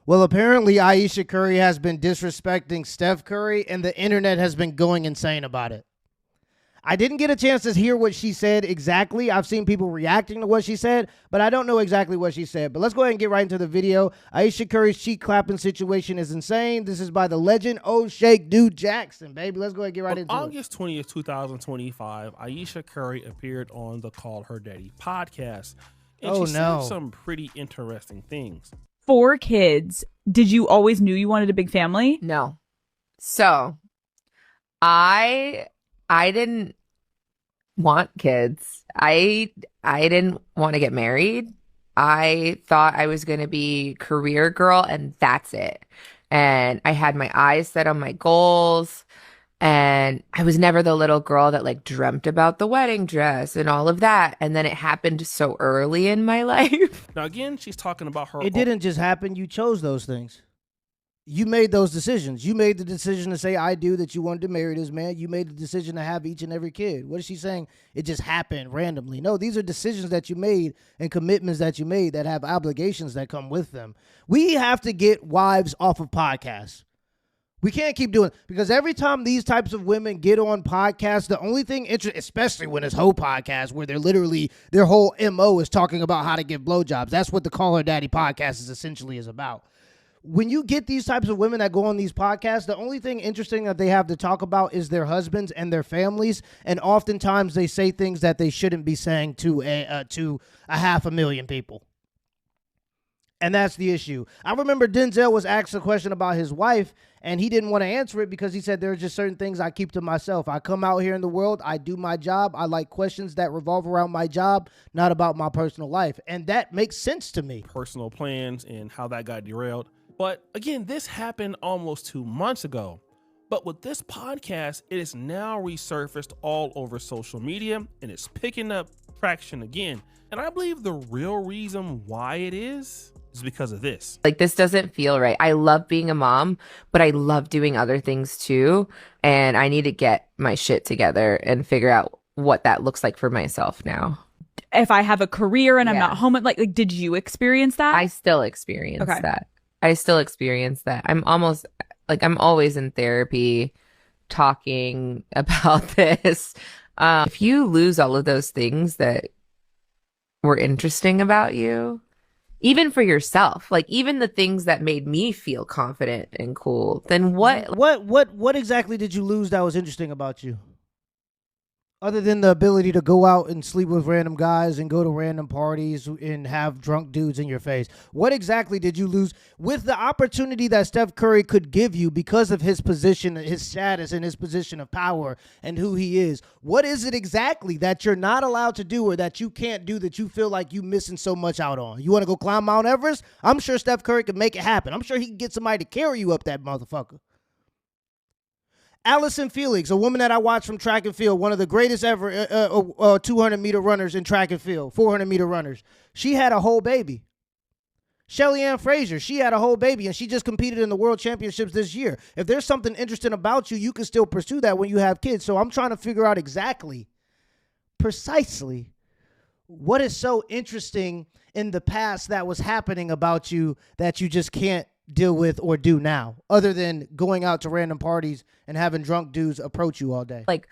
Well, apparently Ayesha Curry has been disrespecting Steph Curry, and the internet has been going insane about it. I didn't get a chance to hear what she said exactly. I've seen people reacting to what she said, but I don't know exactly what she said. But let's go ahead and get right into the video. Ayesha Curry's cheek clapping situation is insane. This is by the legend O'Shake Dude Jackson, baby. Let's go ahead and get right into it. On August 20th, 2025, Ayesha Curry appeared on the Call Her Daddy podcast. And she said some pretty interesting things. 4 kids. Did you always knew you wanted a big family? No. So I didn't want kids. I didn't want to get married. I thought I was going to be career girl and that's it. And I had my eyes set on my goals. And I was never the little girl that like dreamt about the wedding dress and all of that. And then it happened so early in my life. Now, again, she's talking about her. It didn't just happen. You chose those things. You made those decisions. You made the decision to say, I do, that you wanted to marry this man. You made the decision to have each and every kid. What is she saying? It just happened randomly. No, these are decisions that you made and commitments that you made that have obligations that come with them. We have to get wives off of podcasts. We can't keep doing it because every time these types of women get on podcasts, the only thing interesting, especially when it's whole podcasts where they're literally, their whole MO is talking about how to give blowjobs. That's what the Call Her Daddy podcast is essentially is about. When you get these types of women that go on these podcasts, the only thing interesting that they have to talk about is their husbands and their families. And oftentimes they say things that they shouldn't be saying to a 500,000 people. And that's the issue. I remember Denzel was asked a question about his wife, and he didn't want to answer it because he said there are just certain things I keep to myself. I come out here in the world, I do my job. I like questions that revolve around my job, not about my personal life. And that makes sense to me. Personal plans and how that got derailed. But again, this happened almost 2 months ago. But with this podcast, it is now resurfaced all over social media and it's picking up traction again. And I believe the real reason why it is because of this. Like, this doesn't feel right. I love being a mom, but I love doing other things too. And I need to get my shit together and figure out what that looks like for myself now. If I have a career and I'm not home, like did you experience that? I still experience that. I still experience that. I'm always in therapy talking about this. If you lose all of those things that were interesting about you, even for yourself, like even the things that made me feel confident and cool, then what exactly did you lose that was interesting about you? Other than the ability to go out and sleep with random guys and go to random parties and have drunk dudes in your face. What exactly did you lose with the opportunity that Steph Curry could give you because of his position, his status, and his position of power and who he is? What is it exactly that you're not allowed to do or that you can't do that you feel like you missing so much out on? You want to go climb Mount Everest? I'm sure Steph Curry could make it happen. I'm sure he can get somebody to carry you up that motherfucker. Allison Felix, a woman that I watched from track and field, one of the greatest ever 200-meter runners in track and field, 400-meter runners. She had a whole baby. Shelly Ann Frazier, she had a whole baby, and she just competed in the World Championships this year. If there's something interesting about you, you can still pursue that when you have kids. So I'm trying to figure out precisely, what is so interesting in the past that was happening about you that you just can't deal with or do now, other than going out to random parties and having drunk dudes approach you all day. Like,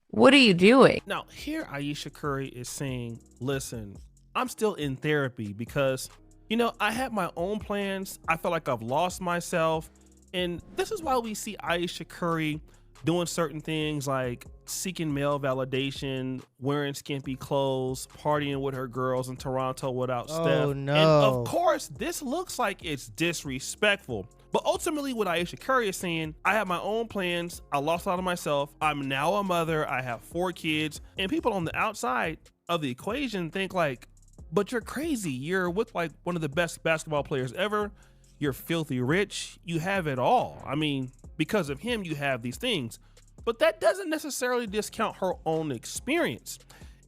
what are you doing? Now, here Ayesha Curry is saying, listen, I'm still in therapy because, you know, I had my own plans. I feel like I've lost myself. And this is why we see Ayesha Curry doing certain things like seeking male validation, wearing skimpy clothes, partying with her girls in Toronto without Steph. Oh, no. And of course, this looks like it's disrespectful. But ultimately, what Ayesha Curry is saying, I have my own plans. I lost a lot of myself. I'm now a mother. I have 4 kids. And people on the outside of the equation think like, but you're crazy. You're with like one of the best basketball players ever. You're filthy rich. You have it all. I mean, because of him, you have these things. But that doesn't necessarily discount her own experience.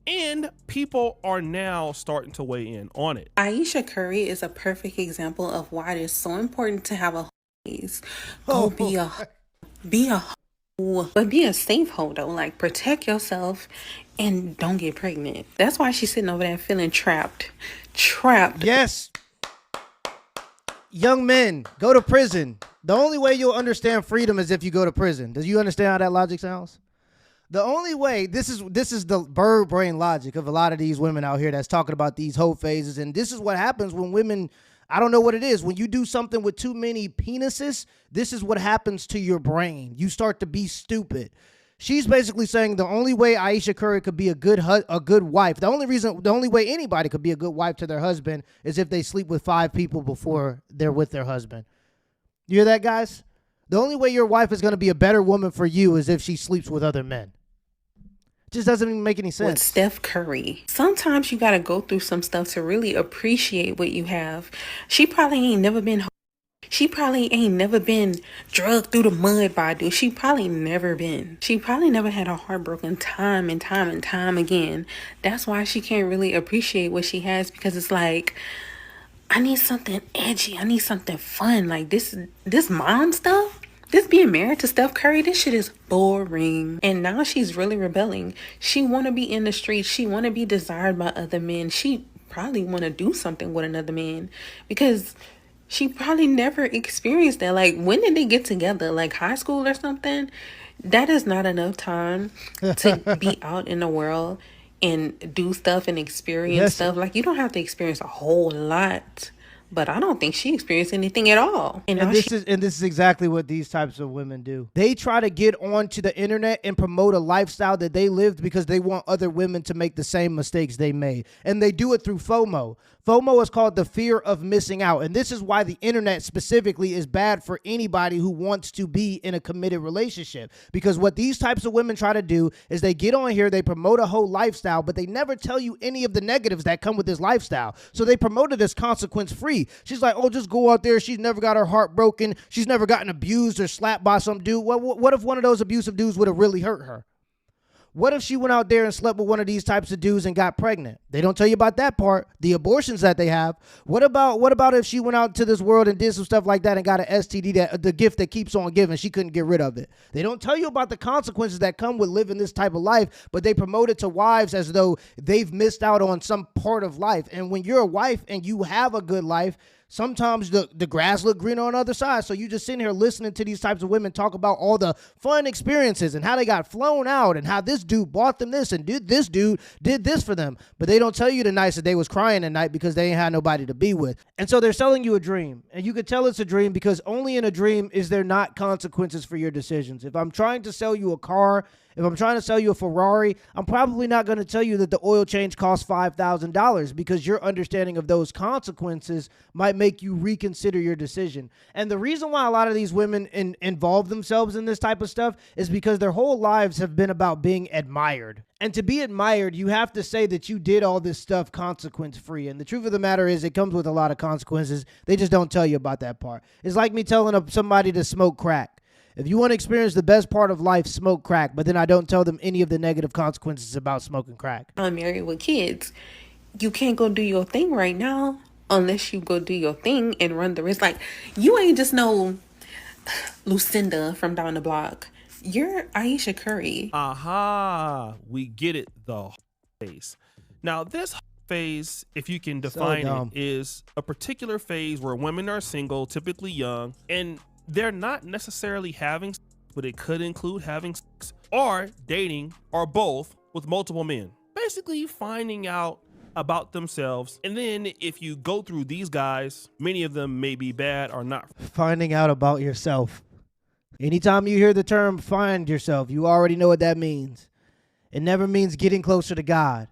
And people are now starting to weigh in on it. Ayesha Curry is a perfect example of why it is so important to have a go be a but be a safe hoe though. Like, protect yourself and don't get pregnant. That's why she's sitting over there feeling trapped. Yes. Young men, go to prison. The only way you'll understand freedom is if you go to prison. Do you understand how that logic sounds? The only way, this is the bird brain logic of a lot of these women out here that's talking about these whole phases. And this is what happens when women, I don't know what it is. When you do something with too many penises, this is what happens to your brain. You start to be stupid. She's basically saying the only way Ayesha Curry could be a good wife, the only way anybody could be a good wife to their husband is if they sleep with 5 people before they're with their husband. You hear that, guys? The only way your wife is going to be a better woman for you is if she sleeps with other men. It just doesn't even make any sense. With Steph Curry, sometimes you got to go through some stuff to really appreciate what you have. She probably ain't never been drugged through the mud by a dude. She probably never had a heartbroken time and time again. That's why she can't really appreciate what she has, because it's like, I need something edgy. I need something fun. Like this mom stuff, this being married to Steph Curry, this shit is boring. And now she's really rebelling. She want to be in the streets. She want to be desired by other men. She probably want to do something with another man, because she probably never experienced that. Like, when did they get together? Like high school or something? That is not enough time to be out in the world and do stuff and experience stuff. Like, you don't have to experience a whole lot. But I don't think she experienced anything at all. And this is exactly what these types of women do. They try to get onto the internet and promote a lifestyle that they lived because they want other women to make the same mistakes they made. And they do it through FOMO. FOMO is called the fear of missing out. And this is why the internet specifically is bad for anybody who wants to be in a committed relationship. Because what these types of women try to do is they get on here, they promote a whole lifestyle, but they never tell you any of the negatives that come with this lifestyle. So they promote it as consequence-free. She's like, oh, just go out there. She's never got her heart broken. She's never gotten abused or slapped by some dude. What if one of those abusive dudes would have really hurt her? What if she went out there and slept with one of these types of dudes and got pregnant? They don't tell you about that part, the abortions that they have. What about if she went out to this world and did some stuff like that and got an STD, that the gift that keeps on giving, she couldn't get rid of it? They don't tell you about the consequences that come with living this type of life, but they promote it to wives as though they've missed out on some part of life. And when you're a wife and you have a good life, sometimes the grass look greener on the other side. So you just sitting here listening to these types of women talk about all the fun experiences and how they got flown out and how this dude bought them this and this dude did this for them. But they don't tell you the nights that they was crying at night because they ain't had nobody to be with. And so they're selling you a dream. And you could tell it's a dream because only in a dream is there not consequences for your decisions. If I'm trying to sell you a car, if I'm trying to sell you a Ferrari, I'm probably not going to tell you that the oil change costs $5,000 because your understanding of those consequences might make you reconsider your decision. And the reason why a lot of these women involve themselves in this type of stuff is because their whole lives have been about being admired. And to be admired, you have to say that you did all this stuff consequence-free. And the truth of the matter is it comes with a lot of consequences. They just don't tell you about that part. It's like me telling somebody to smoke crack. If you want to experience the best part of life, smoke crack. But then I don't tell them any of the negative consequences about smoking crack. I'm married with kids. You can't go do your thing right now unless you go do your thing and run the risk. Like, you ain't just no Lucinda from down the block. You're Ayesha Curry. Aha. We get it, the phase. Now, this phase, if you can define it, is a particular phase where women are single, typically young, and they're not necessarily having sex, but it could include having sex or dating or both with multiple men. Basically finding out about themselves. And then if you go through these guys, many of them may be bad or not. Finding out about yourself. Anytime you hear the term find yourself, you already know what that means. It never means getting closer to God.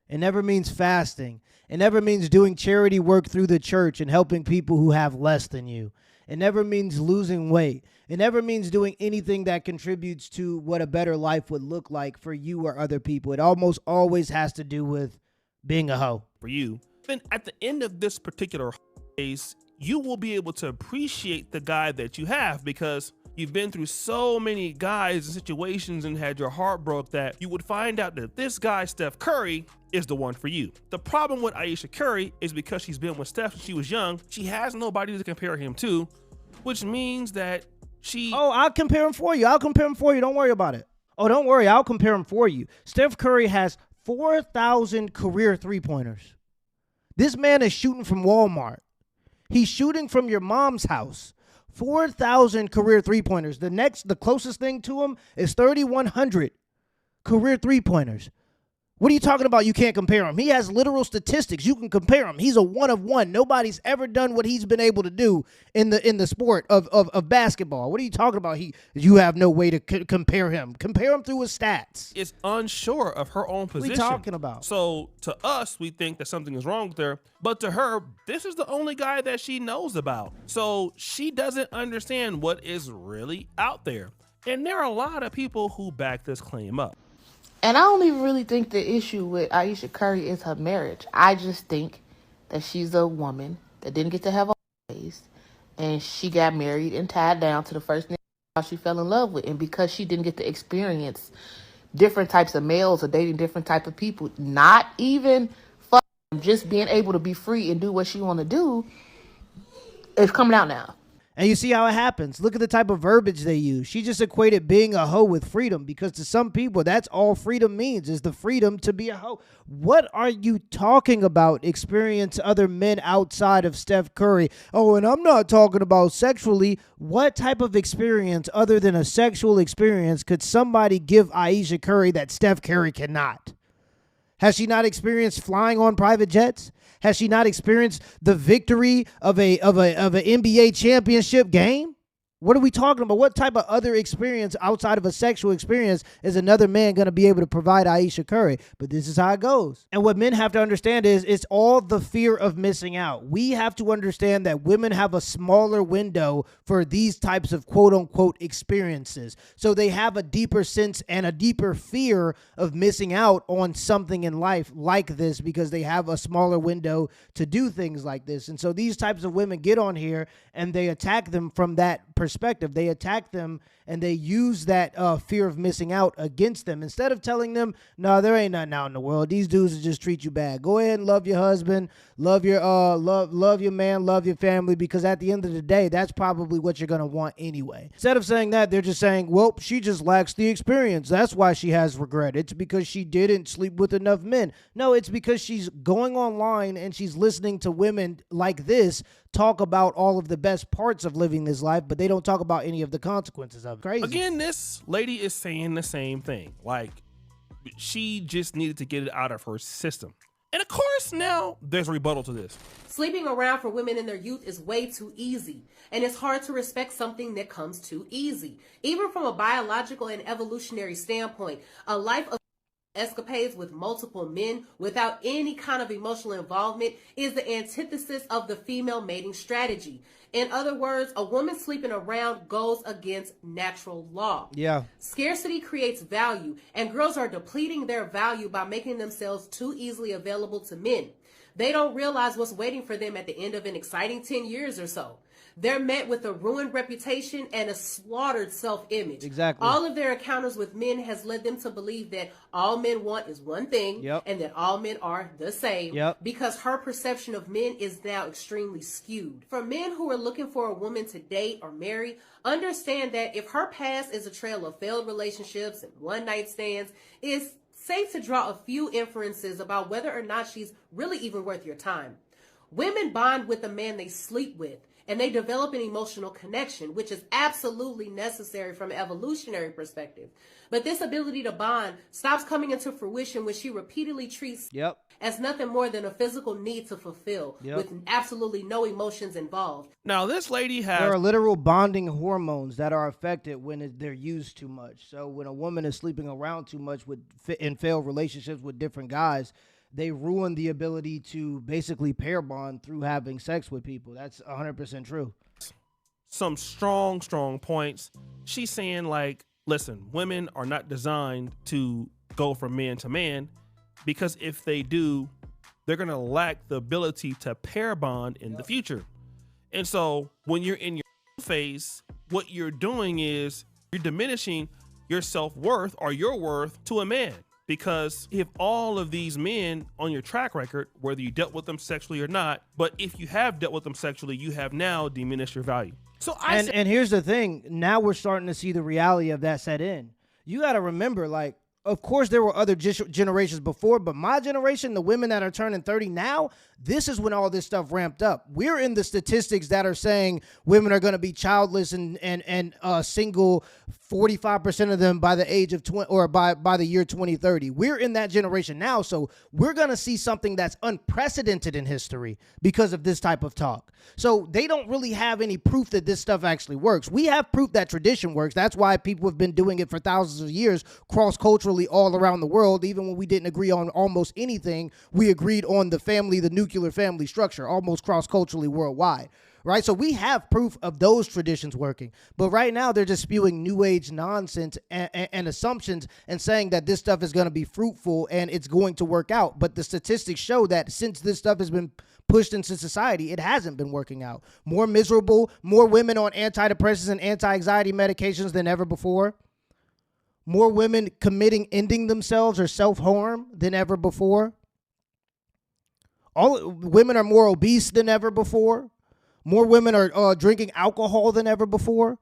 It never means fasting. It never means doing charity work through the church and helping people who have less than you. It never means losing weight. It never means doing anything that contributes to what a better life would look like for you or other people. It almost always has to do with being a hoe. For you. Then at the end of this particular phase, you will be able to appreciate the guy that you have because you've been through so many guys and situations and had your heart broke that you would find out that this guy, Steph Curry, is the one for you. The problem with Ayesha Curry is because she's been with Steph since she was young, she has nobody to compare him to, which means that she... Oh, I'll compare him for you. Don't worry about it. Oh, don't worry. I'll compare him for you. Steph Curry has 4,000 career three-pointers. This man is shooting from Walmart. He's shooting from your mom's house. 4,000 career three-pointers. The closest thing to him is 3,100 career three-pointers. What are you talking about? You can't compare him. He has literal statistics. You can compare him. He's a one of one. Nobody's ever done what he's been able to do in the sport of basketball. What are you talking about? You have no way to compare him. Compare him through his stats. Is unsure of her own position. What are you talking about? So to us, we think that something is wrong with her, but to her, this is the only guy that she knows about. So she doesn't understand what is really out there. And there are a lot of people who back this claim up. And I don't even really think the issue with Ayesha Curry is her marriage. I just think that she's a woman that didn't get to have a raised, and she got married and tied down to the first nigga she fell in love with. And because she didn't get to experience different types of males or dating different type of people, not even just being able to be free and do what she want to do, it's coming out now. And you see how it happens. Look at the type of verbiage they use. She just equated being a hoe with freedom, because to some people, that's all freedom means, is the freedom to be a hoe. What are you talking about? Experience other men outside of Steph Curry. Oh, and I'm not talking about sexually. What type of experience other than a sexual experience could somebody give Ayesha Curry that Steph Curry cannot? Has she not experienced flying on private jets? Has she not experienced the victory of an NBA championship game? What are we talking about? What type of other experience outside of a sexual experience is another man going to be able to provide Ayesha Curry? But this is how it goes. And what men have to understand is it's all the fear of missing out. We have to understand that women have a smaller window for these types of quote unquote experiences. So they have a deeper sense and a deeper fear of missing out on something in life like this, because they have a smaller window to do things like this. And so these types of women get on here and they attack them from that perspective. They attack them and they use that fear of missing out against them, instead of telling them, no, there ain't nothing out in the world. These dudes will just treat you bad. Go ahead and love your husband, love your man, love your family, because at the end of the day, that's probably what you're going to want anyway. Instead of saying that, they're just saying, well, she just lacks the experience. That's why she has regret. It's because she didn't sleep with enough men. No, it's because she's going online and she's listening to women like this talk about all of the best parts of living this life, but they don't talk about any of the consequences of it. Crazy. Again, this lady is saying the same thing. Like, she just needed to get it out of her system. And of course, now there's a rebuttal to this. Sleeping around for women in their youth is way too easy, and it's hard to respect something that comes too easy. Even from a biological and evolutionary standpoint, a life of escapades with multiple men without any kind of emotional involvement is the antithesis of the female mating strategy. In other words, a woman sleeping around goes against natural law. Yeah. Scarcity creates value, and girls are depleting their value by making themselves too easily available to men. They don't realize what's waiting for them at the end of an exciting 10 years or so. They're met with a ruined reputation and a slaughtered self-image. Exactly. All of their encounters with men has led them to believe that all men want is one thing, and that all men are the same, because her perception of men is now extremely skewed. For men who are looking for a woman to date or marry, understand that if her past is a trail of failed relationships and one-night stands, it's safe to draw a few inferences about whether or not she's really even worth your time. Women bond with the man they sleep with, and they develop an emotional connection, which is absolutely necessary from an evolutionary perspective. But this ability to bond stops coming into fruition when she repeatedly treats as nothing more than a physical need to fulfill, with absolutely no emotions involved. Now, this lady has... There are literal bonding hormones that are affected when they're used too much. So when a woman is sleeping around too much in failed relationships with different guys, they ruin the ability to basically pair bond through having sex with people. That's 100% true. Some strong points. She's saying, like, listen, women are not designed to go from man to man, because if they do, they're going to lack the ability to pair bond in the future. And so when you're in your phase, what you're doing is you're diminishing your self-worth or your worth to a man. Because if all of these men on your track record, whether you dealt with them sexually or not, but if you have dealt with them sexually, you have now diminished your value. So and here's the thing. Now we're starting to see the reality of that set in. You got to remember, like, of course, there were other generations before, but my generation, the women that are turning 30 now, this is when all this stuff ramped up. We're in the statistics that are saying women are going to be childless and single, 45% of them by the age of 20 or by the year 2030. We're in that generation now, so we're going to see something that's unprecedented in history because of this type of talk. So they don't really have any proof that this stuff actually works. We have proof that tradition works. That's why people have been doing it for thousands of years, cross-culturally all around the world. Even when we didn't agree on almost anything, we agreed on the family, the nuclear family structure, almost cross-culturally worldwide. Right? So we have proof of those traditions working. But right now, they're just spewing new age nonsense and assumptions and saying that this stuff is going to be fruitful and it's going to work out. But the statistics show that since this stuff has been pushed into society, it hasn't been working out. More miserable, more women on antidepressants and anti-anxiety medications than ever before. More women ending themselves or self-harm than ever before. All women are more obese than ever before. More women are drinking alcohol than ever before.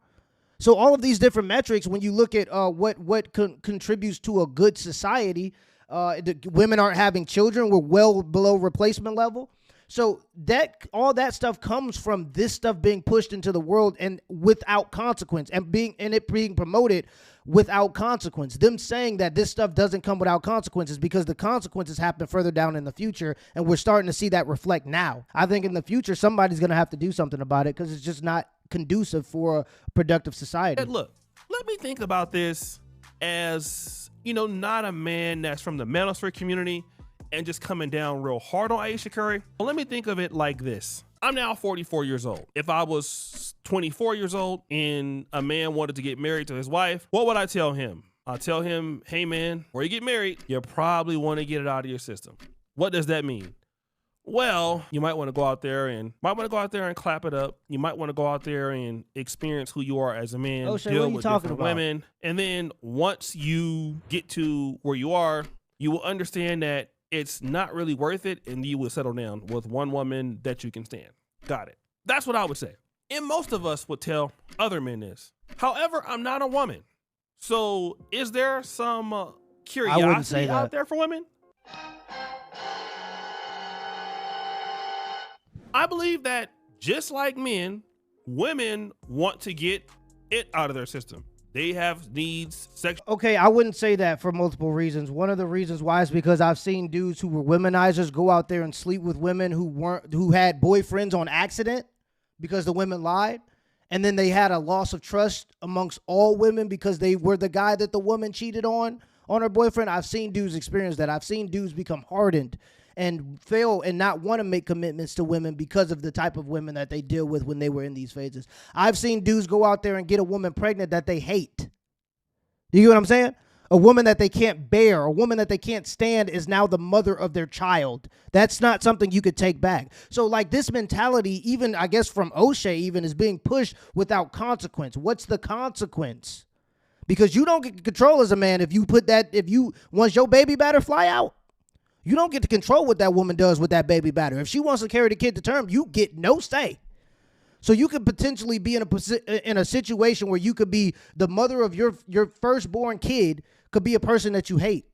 So all of these different metrics, when you look at what contributes to a good society, women aren't having children. We're well below replacement level. So all that stuff comes from this stuff being pushed into the world and without consequence, and it being promoted without consequence. Them saying that this stuff doesn't come without consequences because the consequences happen further down in the future, and we're starting to see that reflect now. I think in the future somebody's going to have to do something about it because it's just not conducive for a productive society. Hey, look, let me think about this as, not a man that's from the manosphere community and just coming down real hard on Ayesha Curry. Well, let me think of it like this. I'm now 44 years old. If I was 24 years old and a man wanted to get married to his wife, what would I tell him? I'll tell him, hey man, before you get married, you probably want to get it out of your system. What does that mean? Well, you might want to go out there and clap it up. You might want to go out there and experience who you are as a man, deal with different women. And then once you get to where you are, you will understand that it's not really worth it, and you will settle down with one woman that you can stand. Got it. That's what I would say. And most of us would tell other men this. However, I'm not a woman. So is there some curiosity out there for women? I believe that just like men, women want to get it out of their system. They have needs, Okay, I wouldn't say that for multiple reasons. One of the reasons why is because I've seen dudes who were womenizers go out there and sleep with women who had boyfriends on accident because the women lied. And then they had a loss of trust amongst all women because they were the guy that the woman cheated on her boyfriend. I've seen dudes experience that. I've seen dudes become hardened and fail and not want to make commitments to women because of the type of women that they deal with when they were in these phases. I've seen dudes go out there and get a woman pregnant that they hate. You get what I'm saying? A woman that they can't bear, a woman that they can't stand is now the mother of their child. That's not something you could take back. So like this mentality, even I guess from O'Shea even, is being pushed without consequence. What's the consequence? Because you don't get control as a man once your baby batter fly out. You don't get to control what that woman does with that baby batter. If she wants to carry the kid to term, you get no say. So you could potentially be in a situation where you could be the mother of your firstborn kid could be a person that you hate.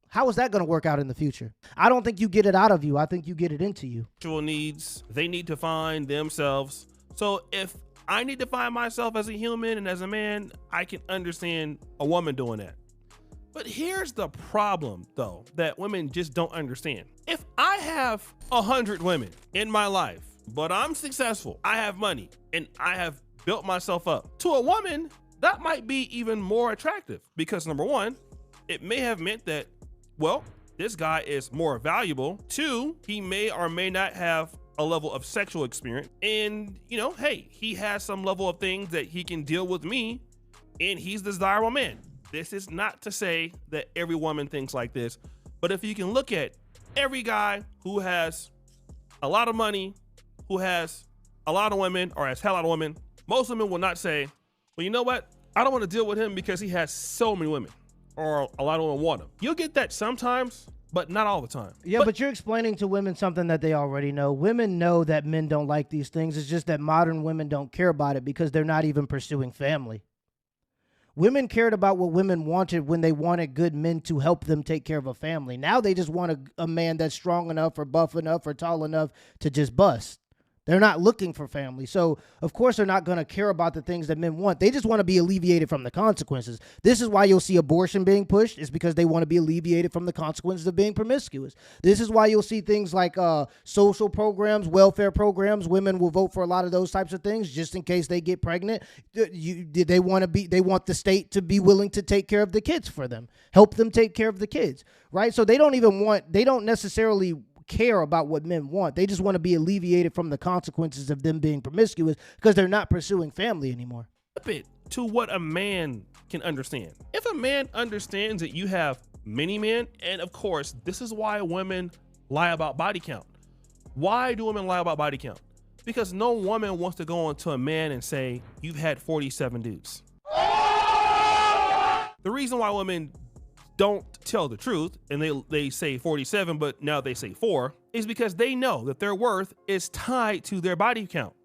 How is that going to work out in the future? I don't think you get it out of you. I think you get it into you. Sexual needs, they need to find themselves. So if I need to find myself as a human and as a man, I can understand a woman doing that. But here's the problem, though, that women just don't understand. If I have 100 women in my life, but I'm successful, I have money, and I have built myself up, to a woman, that might be even more attractive because, number one, it may have meant that, well, this guy is more valuable. Two, he may or may not have a level of sexual experience. And, hey, he has some level of things that he can deal with me, and he's the desirable man. This is not to say that every woman thinks like this, but if you can look at every guy who has a lot of money, who has a lot of women or has hell out of women, most women will not say, well, you know what? I don't want to deal with him because he has so many women or a lot of women want him. You'll get that sometimes, but not all the time. Yeah, but you're explaining to women something that they already know. Women know that men don't like these things. It's just that modern women don't care about it because they're not even pursuing family. Women cared about what women wanted when they wanted good men to help them take care of a family. Now they just want a man that's strong enough or buff enough or tall enough to just bust. They're not looking for family. So, of course, they're not going to care about the things that men want. They just want to be alleviated from the consequences. This is why you'll see abortion being pushed, is because they want to be alleviated from the consequences of being promiscuous. This is why you'll see things like social programs, welfare programs. Women will vote for a lot of those types of things just in case they get pregnant. They want the state to be willing to take care of the kids for them, help them take care of the kids, right? So they don't necessarily care about what men want. They just want to be alleviated from the consequences of them being promiscuous because they're not pursuing family anymore. Flip it to what a man can understand. If a man understands that you have many men, and of course, this is why women lie about body count. Why do women lie about body count? Because no woman wants to go on to a man and say, you've had 47 dudes. The reason why women don't tell the truth, and they say 47, but now they say 4, is because they know that their worth is tied to their body count.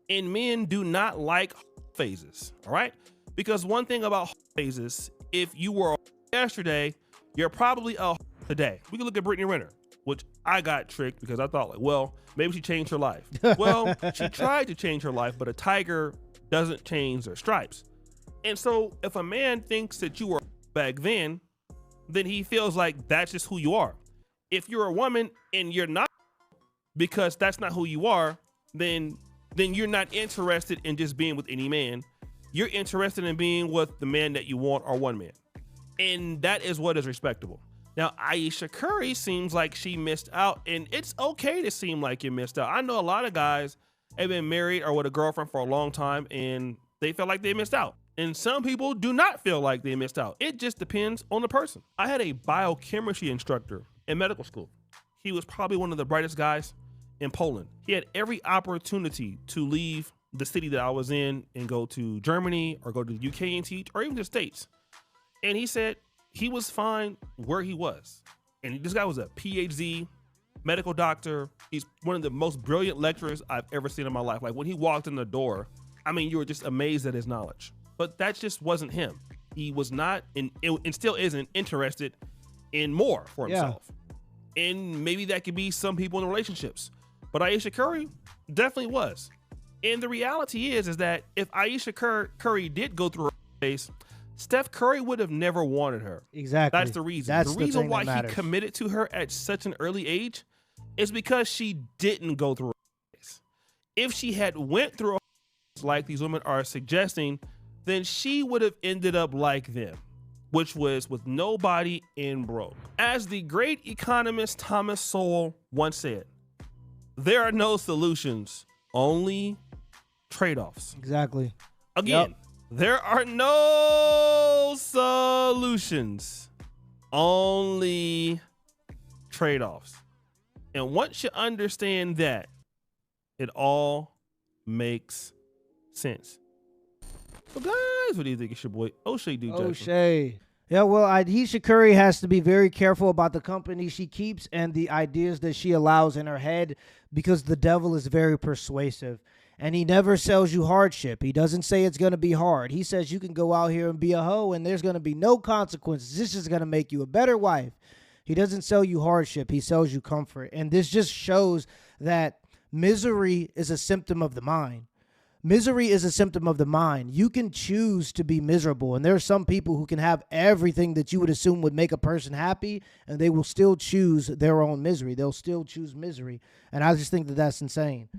And men do not like phases, all right? Because one thing about phases, if you were yesterday, you're probably a today. We can look at Brittany Renner, which I got tricked because I thought, like, well, maybe she changed her life. Well, she tried to change her life, but a tiger doesn't change their stripes. And so if a man thinks that you were back then he feels like that's just who you are. If you're a woman and you're not, because that's not who you are, then you're not interested in just being with any man. You're interested in being with the man that you want, or one man. And that is what is respectable. Now, Ayesha Curry seems like she missed out, and it's okay to seem like you missed out. I know a lot of guys have been married or with a girlfriend for a long time, and they feel like they missed out. And some people do not feel like they missed out. It just depends on the person. I had a biochemistry instructor in medical school. He was probably one of the brightest guys in Poland. He had every opportunity to leave the city that I was in and go to Germany or go to the UK and teach, or even the States. And he said he was fine where he was. And this guy was a PhD medical doctor. He's one of the most brilliant lecturers I've ever seen in my life. Like, when he walked in the door, I mean, you were just amazed at his knowledge. But that just wasn't him. He was not, and still isn't, interested in more for himself. Yeah. And maybe that could be some people in relationships. But Ayesha Curry definitely was. And the reality is that if Ayesha Curry did go through her phase, Steph Curry would have never wanted her. Exactly. That's the reason. The reason why he committed to her at such an early age is because she didn't go through her phase. If she had went through her phase like these women are suggesting, then she would have ended up like them, which was with nobody and broke. As the great economist Thomas Sowell once said, there are no solutions, only trade-offs. Exactly. Again, there are no solutions, only trade-offs. And once you understand that, it all makes sense. Well, guys, what do you think? It's your boy O'Shea do. O'Shea. Yeah, well, Ayesha Curry has to be very careful about the company she keeps and the ideas that she allows in her head, because the devil is very persuasive. And he never sells you hardship. He doesn't say it's going to be hard. He says you can go out here and be a hoe and there's going to be no consequences. This is going to make you a better wife. He doesn't sell you hardship. He sells you comfort. And this just shows that misery is a symptom of the mind. Misery is a symptom of the mind. You can choose to be miserable. And there are some people who can have everything that you would assume would make a person happy, and they will still choose their own misery. They'll still choose misery. And I just think that that's insane.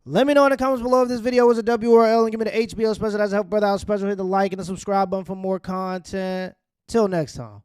Let me know in the comments below if this video was a W or L, and give me the HBO special. That's a help brother out special. Hit the like and the subscribe button for more content. Till next time.